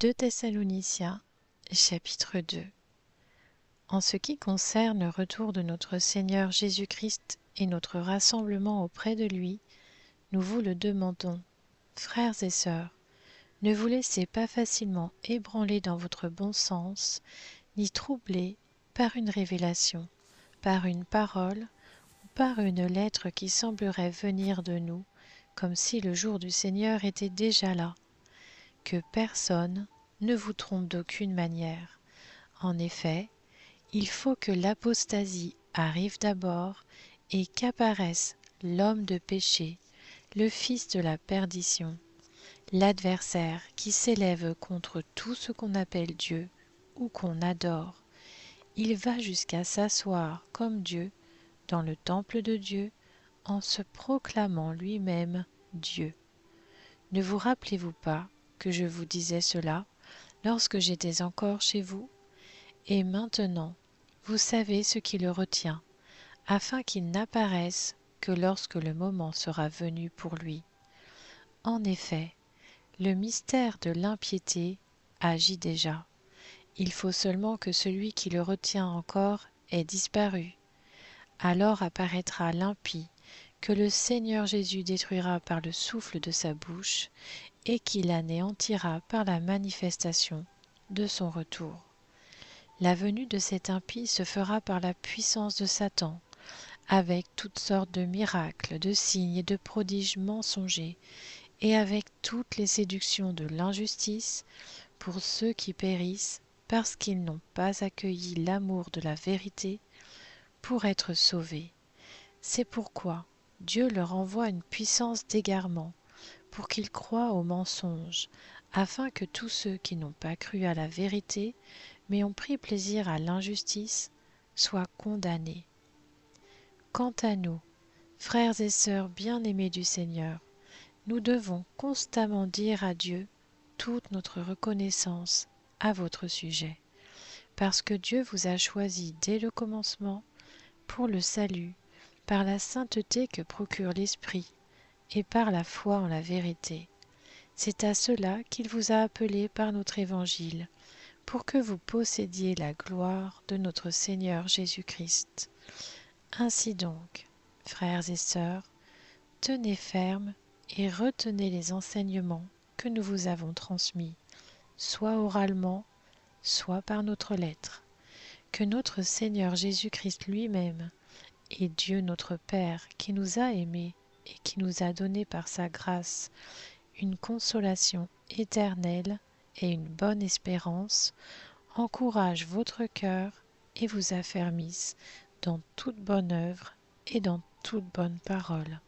2 Thessaloniciens, chapitre 2. En ce qui concerne le retour de notre Seigneur Jésus-Christ et notre rassemblement auprès de lui, nous vous le demandons, frères et sœurs, ne vous laissez pas facilement ébranler dans votre bon sens, ni troubler par une révélation, par une parole ou par une lettre qui semblerait venir de nous, comme si le jour du Seigneur était déjà là. Que personne ne vous trompe d'aucune manière. En effet, il faut que l'apostasie arrive d'abord et qu'apparaisse l'homme de péché, le fils de la perdition, l'adversaire qui s'élève contre tout ce qu'on appelle Dieu ou qu'on adore. Il va jusqu'à s'asseoir comme Dieu dans le temple de Dieu en se proclamant lui-même Dieu. Ne vous rappelez-vous pas que je vous disais cela lorsque j'étais encore chez vous? Et maintenant, vous savez ce qui le retient, afin qu'il n'apparaisse que lorsque le moment sera venu pour lui. En effet, le mystère de l'impiété agit déjà. Il faut seulement que celui qui le retient encore ait disparu. Alors apparaîtra l'impie, que le Seigneur Jésus détruira par le souffle de sa bouche, et qu'il anéantira par la manifestation de son retour. La venue de cet impie se fera par la puissance de Satan, avec toutes sortes de miracles, de signes et de prodiges mensongers, et avec toutes les séductions de l'injustice pour ceux qui périssent parce qu'ils n'ont pas accueilli l'amour de la vérité pour être sauvés. C'est pourquoi Dieu leur envoie une puissance d'égarement, pour qu'ils croient aux mensonges, afin que tous ceux qui n'ont pas cru à la vérité, mais ont pris plaisir à l'injustice, soient condamnés. Quant à nous, frères et sœurs bien-aimés du Seigneur, nous devons constamment dire à Dieu toute notre reconnaissance à votre sujet, parce que Dieu vous a choisi dès le commencement pour le salut, par la sainteté que procure l'Esprit, et par la foi en la vérité. C'est à cela qu'il vous a appelé par notre évangile, pour que vous possédiez la gloire de notre Seigneur Jésus-Christ. Ainsi donc, frères et sœurs, tenez ferme et retenez les enseignements que nous vous avons transmis, soit oralement, soit par notre lettre. Que notre Seigneur Jésus-Christ lui-même, et Dieu notre Père, qui nous a aimés et qui nous a donné par sa grâce une consolation éternelle et une bonne espérance, encourage votre cœur et vous affermisse dans toute bonne œuvre et dans toute bonne parole.